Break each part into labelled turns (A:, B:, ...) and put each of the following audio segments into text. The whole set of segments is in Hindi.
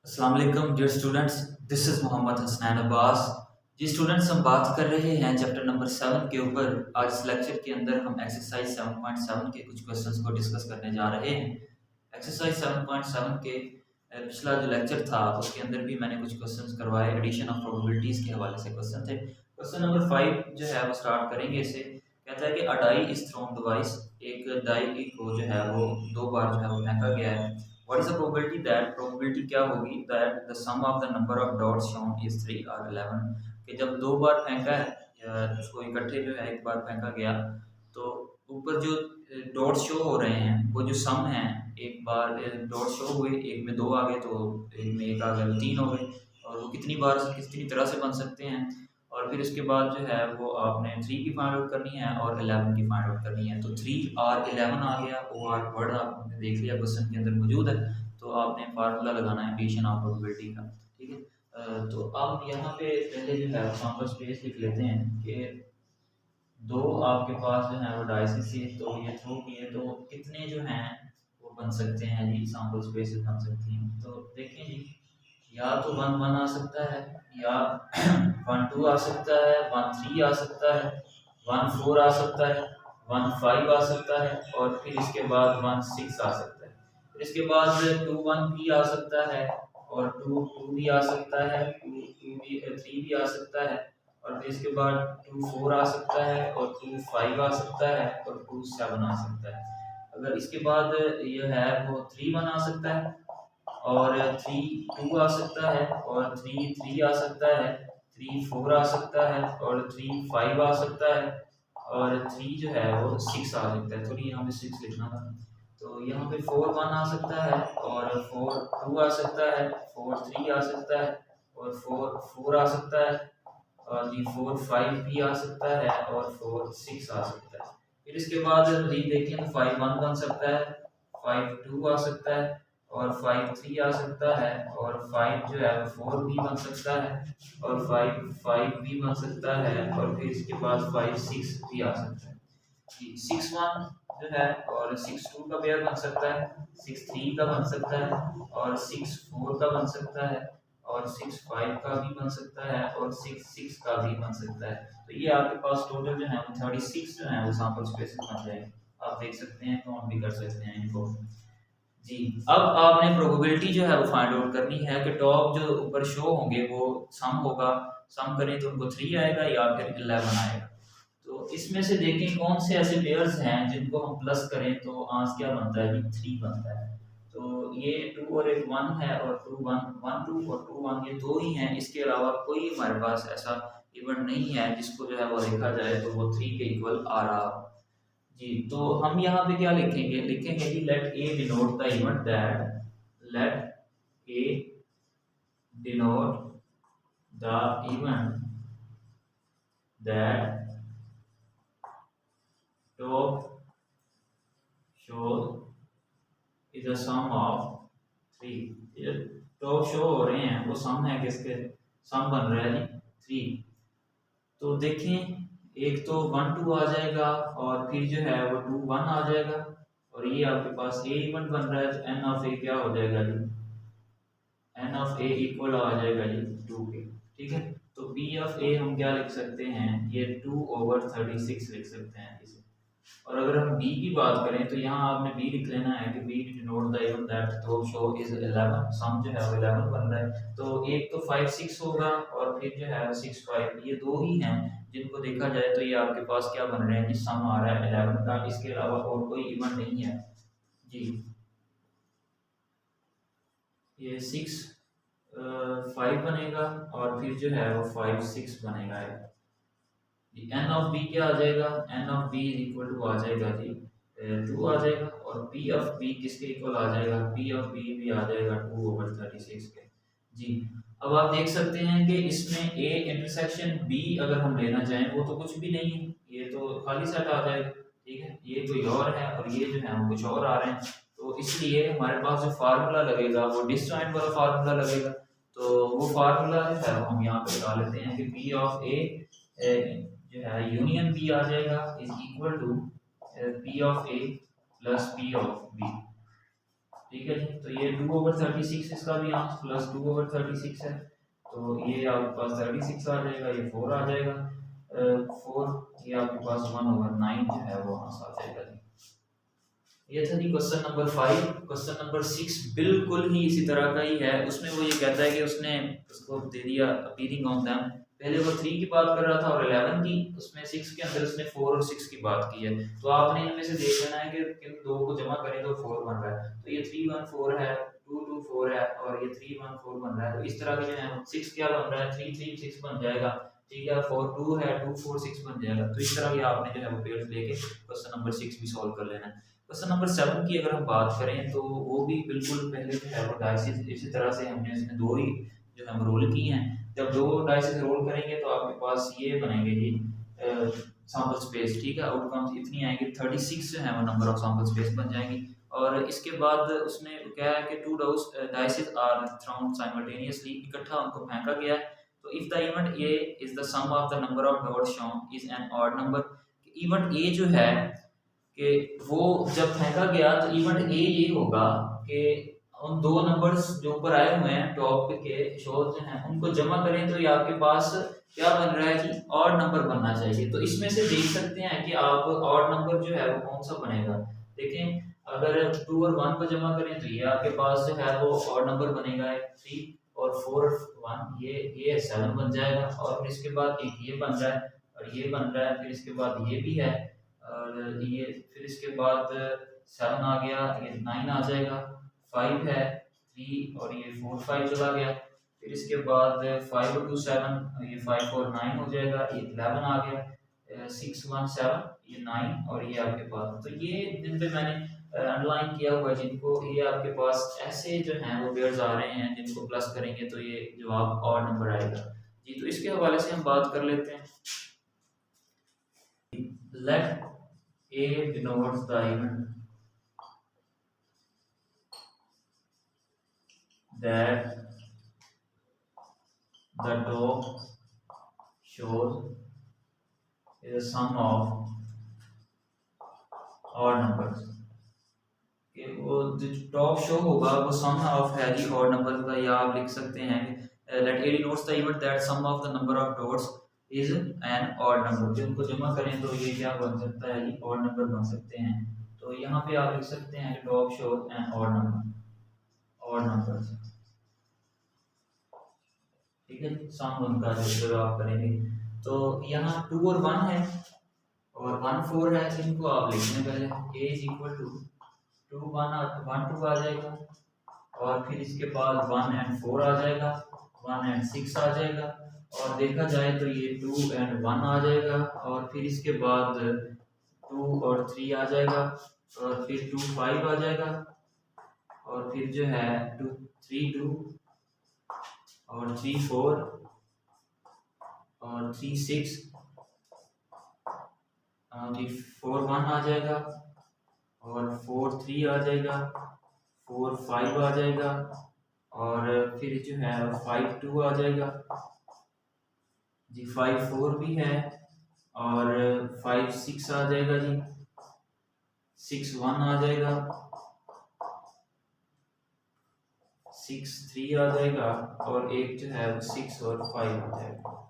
A: अस्सलाम वालेकुम dear students, this is Mohammad Hasnain Abbas. जी स्टूडेंट्स, हम बात कर रहे हैं चैप्टर नंबर 7 के ऊपर। आज इस लेक्चर के अंदर हम एक्सरसाइज 7.7 के कुछ क्वेश्चंस को डिस्कस करने जा रहे हैं। एक्सरसाइज 7.7 के पिछला जो लेक्चर था उसके अंदर भी मैंने कुछ क्वेश्चंस करवाए, एडिशन ऑफ प्रोबेबिलिटीज़ के हवाले से क्वेश्चन थे। क्वेश्चन नंबर 5 जो है वो स्टार्ट करेंगे इससे। कहता है कि अ डाई इज थ्रोन ट्वाइस, एक डाई को जो है वो दो बार जो है वो फेंका गया है। What is the probability that probability क्या होगी that the sum of the number of dots shown is 3 or 11, कि जब दो बार फेंका है या उसको इकट्ठे जो है एक बार फेंका गया तो ऊपर जो डॉट शो हो रहे हैं वो जो सम है, एक बार डॉट शो हुए, एक में दो आ गए तो एक में एक आ गया तो तीन हो गए, और वो कितनी बार कितनी तरह से बन सकते हैं। और फिर उसके बाद जो है वो आपने 3 की फाइंड आउट करनी है और 11 की फाइंड आउट करनी है। तो 3 और 11 आ गया, ओ आर वर्ड आपने देख लिया क्वेश्चन के अंदर मौजूद है। तो आपने फार्मूला लगाना है एडिशन ऑफ प्रोबेबिलिटी का। ठीक है, तो अब यहाँ पे पहले जो है सैंपल स्पेस लिख लेते हैं कि दो आपके पास जो है वो डाइसिस से तो ये थ्रो किए तो कितने जो हैं वो बन सकते हैं जी, सैंपल स्पेस बन सकती हैं। तो देखें जी, या तो 1 1 आ सकता है, या 1 2 आ सकता है, 1 3 आ सकता है, 1 4 आ सकता है, 1 5 आ सकता है, और फिर इसके बाद 1 6 आ सकता है। फिर इसके बाद 2 1 भी आ सकता है, और 2 2 भी आ सकता है, 2 2 भी 3 भी आ सकता है, और फिर इसके बाद 2 4 आ सकता है, और 2 5 आ सकता है, और 2 7 आ सकता है। अगर इसके बाद ये है वो 3 1 आ सकता है, और 3 2 आ सकता है, और 3 3 आ सकता है, 3 4 आ सकता है, और 3 5 आ सकता है, और 3 जो है वो 6 आ सकता है। थोड़ी यहाँ पे 6 लिखना था। तो यहाँ पे 4 1 आ सकता है, और 4 2 आ सकता है, 4 3 आ सकता है, और 4 4 आ सकता है, और जी 4 5 भी आ सकता है, और 4 6 आ सकता है। फिर इसके बाद जी देखें तो 5 1 बन सकता है, 5 2 आ सकता है, और 5 3 आ सकता है, और 5 जो है 4 भी बन सकता है, और 5 5 भी बन सकता है, और फिर इसके बाद 5 6 भी आ सकता है। 6 1 जो है और 6 2 का पेयर बन सकता है, 6 3 का बन सकता है, और 6 4 का बन सकता है, और 6 5 का भी बन सकता है, और 6 6 का भी बन सकता है। तो ये आपके पास टोटल जो है 36 जो है वो सैंपल स्पेसेस बन जाएंगे। आप देख सकते हैं, काउंट भी कर सकते हैं इनको। जी, अब आपने प्रोबेबिलिटी जो है वो फाइंड आउट करनी है कि टॉप जो ऊपर शो होंगे वो सम होगा, सम करें तो उनको 3 आएगा या फिर 11 आएगा। तो इसमें से देखें कौन से ऐसे पेयर्स हैं जिनको हम प्लस करें तो आंसर क्या बनता है जी, 3 बनता है। तो ये 2 और एक 1 है, और 2 1 1 2 और 2 1 ये दो ही हैं, इसके अलावा कोई हमारे पास ऐसा इवेंट नहीं है जिसको जो है वो देखा जाए तो वो 3 के इक्वल आ रहा हो। जी, तो हम यहाँ पे क्या लिखेंगे, लिखेंगे कि let A denote the event that, let A denote the event that top show is a sum of 3। ये टॉप शो हो रहे हैं वो सम है किसके, सम बन रहा है जी 3। तो देखें, एक तो 1 2 आ जाएगा, और फिर जो है वो 2 1 आ जाएगा, और ये आपके पास ए इवेंट बन रहा है तो एन ऑफ ए क्या हो जाएगा जी, एन ऑफ ए इक्वल आ जाएगा जी 2 के। ठीक है, तो बी ऑफ ए हम क्या लिख सकते हैं, ये 2/36 लिख सकते हैं इसे। और अगर हम बी की बात करें तो यहाँ आपने बी लिख लेना है कि B denote the event that top show is 11, sum जो है वो 11 बन रहा है। तो एक तो 5 6 होगा, और फिर जो है 6 5, ये दो ही हैं जिनको देखा जाए तो ये आपके पास क्या बन रहे हैं जी, सम आ रहा है 11 का, इसके अलावा और कोई इवेंट नहीं है जी। ये 6 5 बनेगा, और फिर जो है वो 5 6 बनेगा। एन ऑफ बी क्या आ जाएगा, n of B is equal to आ जाएगा जी 2 आ जाएगा, और पी ऑफ बी किसके इक्वल आ जाएगा, पी ऑफ बी भी आ जाएगा 2/36 के। जी, अब आप देख सकते हैं कि इसमें ए इंटरसेक्शन बी अगर हम लेना चाहें वो तो कुछ भी नहीं है, ये तो खाली सेट आ जाएगा। ठीक है, ये कोई और है और ये जो है हम कुछ और आ रहे हैं, तो इसलिए हमारे पास जो फार्मूला लगेगा वो डिस्जॉइंट वाला फार्मूला लगेगा। तो वो फार्मूला जो है वो हम यहाँ पे लगा लेते हैं कि पी ऑफ ए जो है यूनियन बी आ जाएगा is equal to P of A plus P of B. ठीक है जी। तो ये 2/36 इसका भी यहाँ प्लस 2/36 है, तो ये आपके पास 36 आ जाएगा, ये 4 आ जाएगा, 4, ये आपके पास 1/9 जो है वो आंसर आ जाएगा जी। ये था जी क्वेश्चन नंबर 5। क्वेश्चन नंबर 6 बिल्कुल ही इसी तरह का ही है। उसमें वो ये कहता है कि उसने उसको दे दिया अपीयरिंग ऑन दैम, पहले वो 3 की बात कर रहा था और 11 की, उसमें 6 के अंदर उसने 4 और 6 की बात की है। तो आपने इनमें से देख लेना है कि किन दो को जमा करें तो 4 बन रहा है। तो ये 3 1 4 है, 2 2 4 है और ये 3 1 4 बन रहा है। तो इस तरह के जो है 6 क्या बन रहा है, 3 3 6 बन जाएगा, ठीक है। 4 2 है, 2 4 6 बन जाएगा। तो इस तरह की आपने जो है वो पेयर्स लेके क्वेश्चन नंबर 6 भी सॉल्व कर लेना है। क्वेश्चन नंबर 7 की अगर हम बात करें तो वो भी बिल्कुल पहले जो है वो डाइसिस इसी तरह से हमने इसमें दो ही जो हम रोल किए हैं। जब दो डाइसिस रोल करेंगे तो आपके पास ये बनेंगे जी सैंपल स्पेस, ठीक है। आउटकम्स इतनी आएंगी, 36 जो है वो नंबर ऑफ सैंपल स्पेस बन जाएंगी। और इसके बाद उसने क्या है कि 2 डाइसिस आर थ्रोन साइमल्टेनियसली, इकट्ठा उनको फेंका गया है। तो if the event A is the sum of the number of dots shown is an odd number, event A जो है कि वो जब फेंका गया तो इवेंट ए ये होगा कि उन दो नंबर्स जो ऊपर आए हुए हैं टॉप के शोर जो हैं उनको जमा करें तो ये आपके पास क्या बन रहा है जी, ऑड नंबर बनना चाहिए। तो इसमें से देख सकते हैं कि आप ऑड नंबर जो है वो कौन सा बनेगा। देखें, अगर 2 और 1 को जमा करें तो ये आपके पास जो है वो ऑड नंबर बनेगा 3, और 4 1 ये 7 बन जाएगा, और फिर इसके बाद एक ये बन रहा है और ये बन रहा है, फिर इसके बाद ये भी है, और ये फिर इसके बाद 7 आ गया, ये 9 आ जाएगा, 5 है 3 और ये 4 5 चला गया, फिर इसके बाद 5 और 2 7, ये 5 और 9 हो जाएगा, ये 11 आ गया, 6 1 7, ये 9 और ये आपके पास। तो ये जिन पे मैंने अंडरलाइन किया हुआ है जिनको, ये आपके पास ऐसे जो हैं वो पेयर्स आ रहे हैं जिनको प्लस करेंगे तो ये जवाब और नंबर आएगा जी। तो इसके हवाले से हम बात कर लेते हैं। Let A denotes the event that the top shows is a sum of odd numbers। कि वो जो टॉप शो होगा वो सम ऑफ है जी ऑड नंबर का, या आप लिख सकते हैं let A denotes the event that sum of the number of dots is an odd number। जो उनको जमा करें तो ये क्या बन सकता है जी, ऑड नंबर बन सकते हैं। तो यहाँ पे आप लिख सकते हैं top shows N odd number, ठीक है। सम उनका जो आप करेंगे तो यहाँ 2 और 1 है और 1 4 है, इनको आप लिखने पहले a इज इक्वल टू 2 1 2 आ जाएगा, और फिर इसके बाद 1 एंड 4 आ जाएगा, 1 एंड 6 आ जाएगा, और देखा जाए तो ये 2 एंड 1 आ जाएगा, और फिर इसके बाद 2 और 3 आ जाएगा, और फिर 2 5 आ जाएगा, और फिर जो है 2 3 2 और 3 4 और 3 6 4 1 आ जाएगा, और 4 3 आ जाएगा, 4 5 आ जाएगा, और फिर जो है 5 2 आ जाएगा जी, 5 4 भी है, और 5 6 आ जाएगा जी, 6 1 आ जाएगा, 6 3 आ जाएगा, और एक जो है 6 और 5 आ जाएगा।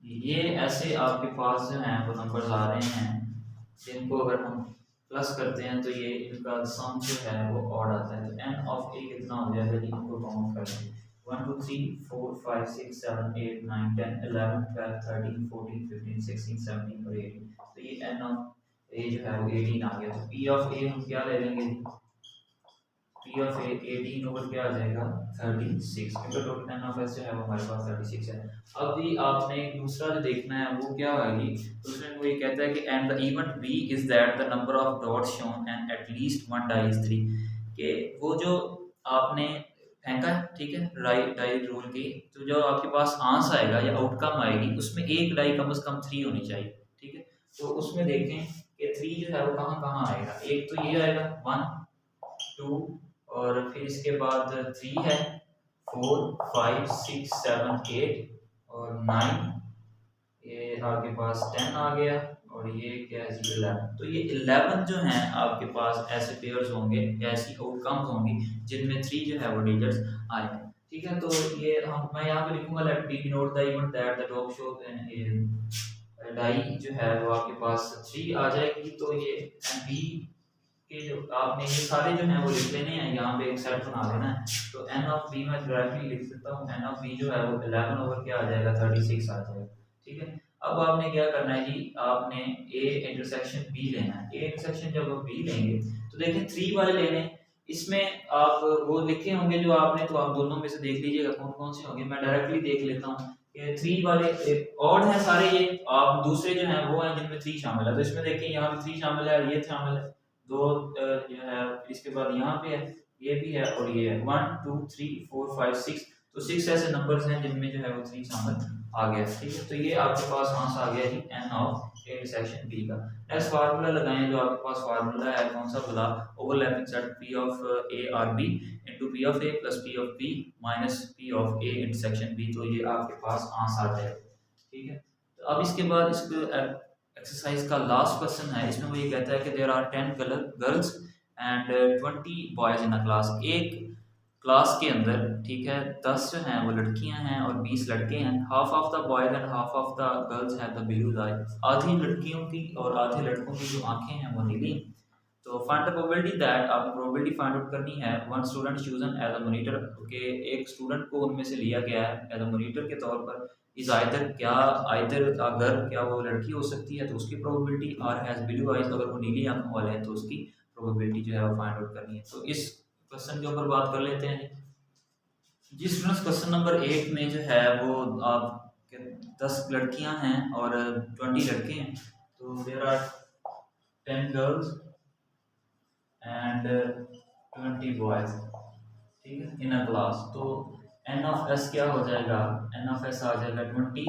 A: ये ऐसे आपके पास जो हैं वो नंबर्स आ रहे हैं जिनको अगर हम प्लस करते हैं तो ये इनका सम जो है वो ऑड आता है। तो n ऑफ a कितना हो जाएगा जी, इनको काउंट कर लें 1 2 3 4 5 6 7 8 9 10 11 12 13 14 15 16 17 और 18। तो ये n ऑफ a जो है वो 18 आ गया। तो p ऑफ a हम क्या ले लेंगे जी, p ऑफ a 18 ओवर क्या आ जाएगा 36, क्योंकि टोटल n ऑफ s जो है वो हमारे पास 36 है। अब भी आपने दूसरा जो देखना है वो क्या होगी, उसमें वो ये कहता है कि and the event b is that the number of dots shown and at least one die is 3। कि वो जो आपने फेंका, ठीक है, राइट डाई रोल की, तो जो आपके पास आंसर आएगा या आउटकम आएगी उसमें एक डाई कम से कम 3 होनी चाहिए, ठीक है। तो उसमें देखें कि 3 जो है वो कहाँ कहाँ आएगा। एक तो ये आएगा 1 2, और फिर इसके बाद 3 है, 4 5 6 7 8 और 9, ये आपके पास 10 आ गया, और और ये क्या है जी 11। तो ये 11 जो हैं आपके पास ऐसे पेयर्स होंगे या ऐसी आउटकम्स होंगी जिनमें 3 जो है वो डिजिट्स आए हैं। ठीक है, तो ये हम मैं यहाँ पे लिखूंगा let B denote the event that the top show die जो है वो आपके पास 3 आ जाएगी। तो ये बी के जो आपने ये सारे जो हैं वो लिख लेने हैं, यहाँ पे एक सेट बना लेना है। तो एन ऑफ बी मैं डायरेक्टली लिख सकता हूँ, एन ऑफ बी जो है वो 11 ओवर क्या आ जाएगा 36 आ जाएगा। ठीक है, अब आपने क्या करना है जी, आपने ए इंटरसेक्शन बी लेना है। ए इंटरसेक्शन जब आप बी लेंगे तो देखिए 3 वाले लेने हैं, इसमें आप वो लिखे होंगे जो आपने, तो आप दोनों में से देख लीजिएगा कौन कौन से होंगे। मैं डायरेक्टली देख लेता हूँ कि 3 वाले ऑड हैं सारे, ये आप दूसरे जो हैं वो हैं जिनमें 3 शामिल है। तो इसमें देखिए यहाँ पे 3 शामिल है, ये शामिल है, 2 ये है, इसके बाद यहाँ पे है, ये भी है और ये है 1 2 3 4 5 6। तो 6 ऐसे नंबर्स हैं जिनमें जो है वो 3 शामिल आ गया। ठीक है, तो ये आपके पास आंसर आ गया जी n of A intersection B का। नेक्स्ट फार्मूला लगाएं, जो आपके पास फार्मूला है कौन सा बोला, overlapping set P of A or B into P of A plus P of B minus P of A intersection B. तो ये आपके पास आंसर आ जाएगा। ठीक है, तो अब इसके बाद इसको एक्सरसाइज का लास्ट क्वेश्चन है, इसमें वो ये कहता है कि there are 10 girls and 20 boys in a class. एक क्लास के अंदर, ठीक है, 10 जो हैं वो लड़कियां हैं और 20 लड़के हैं। Half of the boys and half of the girls have the blue eyes. आधी लड़कियों की और आधे लड़कों की जो आंखें हैं वो नीली। तो फाइंड द प्रोबेबिलिटी दैट, आपको प्रोबेबिलिटी फाइंड आउट करनी है। One student chosen as a monitor, के एक स्टूडेंट को उनमें से लिया गया है एज अ मॉनिटर के तौर पर। इज आइदर, क्या आइदर अगर क्या वो लड़की हो सकती है तो उसकी प्रोबेबिलिटी, और हैज ब्लू आइज अगर वो नीली आंखों वाले हैं तो उसकी प्रोबेबिलिटी जो है वो फाइंड आउट करनी है। तो इस क्वेश्चन के ऊपर बात कर लेते हैं जी स्टूडेंट्स। क्वेश्चन नंबर 8 में जो है वो आप 10 लड़कियां हैं और 20 लड़के हैं। तो there are 10 girls and 20 boys, ठीक है, इन अ क्लास। तो एन ऑफ एस क्या हो जाएगा, एन ऑफ एस आ जाएगा 20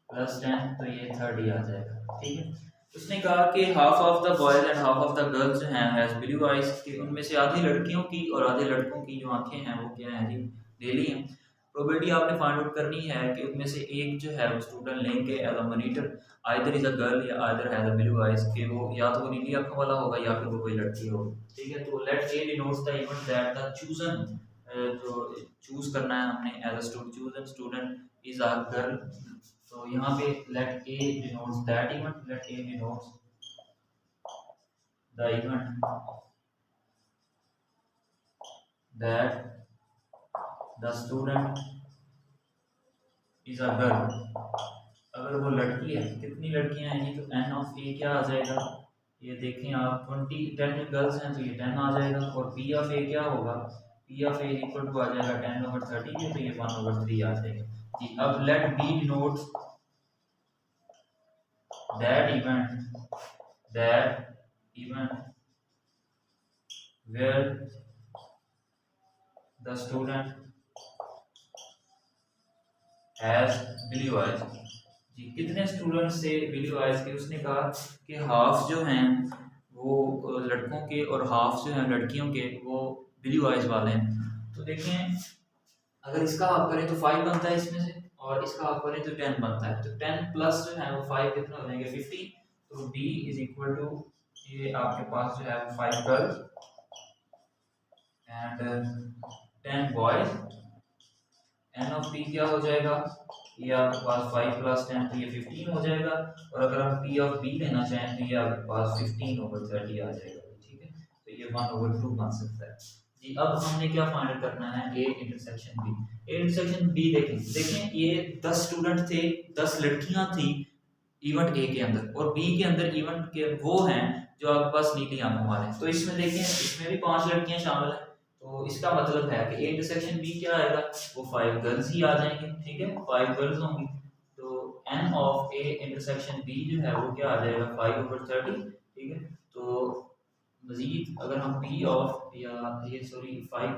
A: प्लस 10, तो ये 30 आ जाएगा। ठीक है, उसने कहा कि half of the boys and half of the girls जो हैं हैज ब्लू आइज, कि उनमें से आधी लड़कियों की और आधे लड़कों की जो आंखें हैं वो क्या है जी डेली हैं। प्रोबेबिलिटी आपने फाइंड आउट करनी है कि उनमें से एक जो है वो स्टूडेंट लेंगे as a monitor, either is a girl या either has a blue eyes, कि वो या तो वो नीली आंखों वाला होगा या फिर वो कोई लड़की होगी। ठीक है, तो let A denotes the event that the chosen, जो चूज करना है हमने as a chosen student is a girl. तो यहाँ पे let A denotes that event, let A denotes the event that the student is a girl. अगर वो लड़की है, कितनी लड़कियां हैं जी, तो एन ऑफ ए क्या आ जाएगा, ये देखें आप 10 गर्ल्स हैं तो ये 10 आ जाएगा। और पी ऑफ ए क्या होगा, P of A equal to आ जाएगा 10 ओवर 30 के, तो ये 1 ओवर 3 आ जाएगा जी। अब let B denotes that event where the student has blue eyes. जी, कितने स्टूडेंट से ब्लू आइज के, उसने कहा कि हाफ जो हैं वो लड़कों के और हाफ जो हैं लड़कियों के वो ब्लू आइज वाले हैं। तो देखें, अगर इसका हाफ करें तो 5 बनता है इसमें से, और इसका हाफ करें तो 10 बनता है। तो 10 प्लस जो है वो 5 कितना हो जाएंगे 50। तो B इज इक्वल टू, ये आपके पास जो है 5 girls and 10 boys. N of P क्या हो जाएगा, ये आपके पास 5 प्लस 10 तो ये 15 हो जाएगा। और अगर हम पी ऑफ बी लेना चाहें तो ये आपके पास 15 ओवर 30 आ जाएगा। ठीक है, तो ये 1 ओवर 2 बन सकता है जी। अब हमने क्या फाइंड करना है, A intersection B. A intersection B देखें ये 10 स्टूडेंट थे, 10 लड़कियां थी इवेंट ए के अंदर, और बी के अंदर इवेंट के वो हैं जो आपके पास नीली आंखों वाले हैं। तो इसमें देखें, इसमें भी 5 लड़कियां शामिल हैं। तो इसका मतलब है कि ए इंटरसेक्शन बी क्या आएगा, वो 5 गर्ल्स ही आ जाएंगे। ठीक है, 5 गर्ल्स होंगी। तो N of A intersection B जो है वो क्या आ जाएगा 5 ओवर 30। ठीक है, तो मजीद अगर हम पी ऑफ या ये sorry 5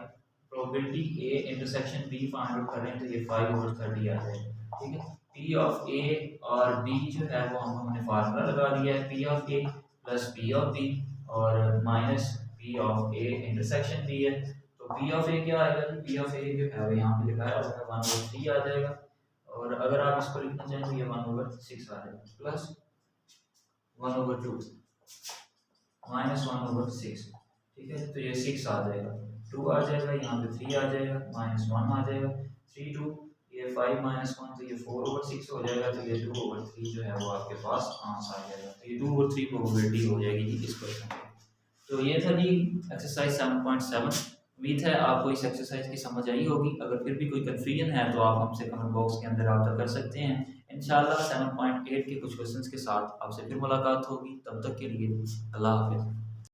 A: probability A intersection B find out करें तो ये 5 ओवर 30 आ जाएगा। ठीक है, पी ऑफ ए और बी जो है वो हमने फार्मूला लगा दिया है, P of A plus P of B और minus P of A intersection B है। तो पी ऑफ ए क्या आएगा, पी ऑफ ए जो है वो यहाँ पे लिखा है 1/3 आ जाएगा। और अगर आप इसको लिखना चाहें तो ये 1/6 आ जाएगा प्लस 1/2 -1/6, ठीक है। तो ये 6 आ जाएगा, 2 आ जाएगा, यहाँ पे 3 आ जाएगा, -1 आ जाएगा, 3 2, ये 5 -1 तो ये 4/6 हो जाएगा, तो ये 2/3 जो है वो आपके पास आंसर आ जाएगा। तो ये 2/3 प्रोबेबिलिटी हो जाएगी जी इस क्वेश्चन की। तो ये था जी एक्सरसाइज 7.7। उम्मीद है आपको इस एक्सरसाइज की समझ आई होगी। अगर फिर भी कोई कन्फ्यूजन है तो आप हमसे कमेंट बॉक्स के अंदर रब्ता कर सकते हैं। इंशाल्लाह 7.8 के कुछ क्वेश्चंस के साथ आपसे फिर मुलाकात होगी। तब तक के लिए अल्लाह हाफिज़।